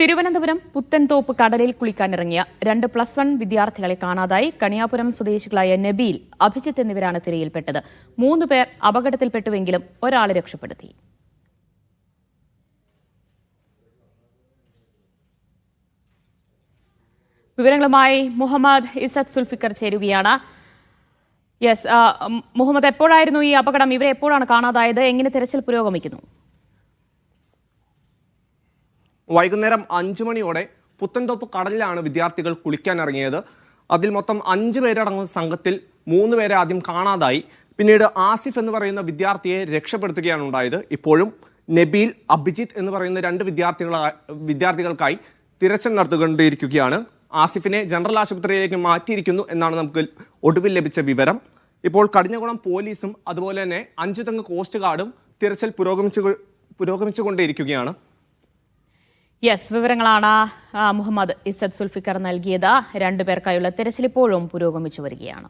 തിരുവനന്തപുരം പുത്തൻതോപ്പ് കടലിൽ കുളിക്കാനിറങ്ങിയ 2 +1 വിദ്യാർത്ഥികളെ കാണാതായി. കണിയാപുരം സ്വദേശികളായ നബീൽ, അഭിജിത്ത് എന്നിവരാണ് തിരയിൽപ്പെട്ടത്. 3 പേർ അപകടത്തിൽപ്പെട്ടുവെങ്കിലും ഒരാളെ രക്ഷപ്പെടുത്തി. വിവരങ്ങളുമായി മുഹമ്മദ് ഇസത്ത് സുൽഫിക്കർ ചേരുകയാണ്. മുഹമ്മദ്, എപ്പോഴായിരുന്നു ഈ അപകടം? ഇവരെ എപ്പോഴാണ് കാണാതായത്? എങ്ങനെ തെരച്ചിൽ പുരോഗമിക്കുന്നു? വൈകുന്നേരം 5 മണിയോടെ പുത്തൻതോപ്പ് കടലിലാണ് വിദ്യാർത്ഥികൾ കുളിക്കാനിറങ്ങിയത്. അതിൽ മൊത്തം 5 പേരടങ്ങുന്ന സംഘത്തിൽ 3 പേരെ ആദ്യം കാണാതായി. പിന്നീട് ആസിഫ് എന്ന് പറയുന്ന വിദ്യാർത്ഥിയെ രക്ഷപ്പെടുത്തുകയാണ് ഉണ്ടായത്. ഇപ്പോഴും നബീൽ, അഭിജിത്ത് എന്ന് പറയുന്ന 2 വിദ്യാർത്ഥികൾക്കായി തിരച്ചിൽ നടത്തിക്കൊണ്ടിരിക്കുകയാണ്. ആസിഫിനെ ജനറൽ ആശുപത്രിയിലേക്ക് മാറ്റിയിരിക്കുന്നു എന്നാണ് നമുക്ക് ഒടുവിൽ ലഭിച്ച വിവരം. ഇപ്പോൾ കടിഞ്ഞകുളം പോലീസും അതുപോലെ തന്നെ അഞ്ചുതെങ്ങ് കോസ്റ്റ് ഗാർഡും തിരച്ചിൽ പുരോഗമിച്ചുകൊണ്ടേയിരിക്കുകയാണ്. വിവരങ്ങളാണ് മുഹമ്മദ് ഇസത്ത് സുൽഫിക്കർ നൽകിയത്. 2 പേർക്കായുള്ള തിരച്ചിൽ ഇപ്പോഴും പുരോഗമിച്ചു വരികയാണ്.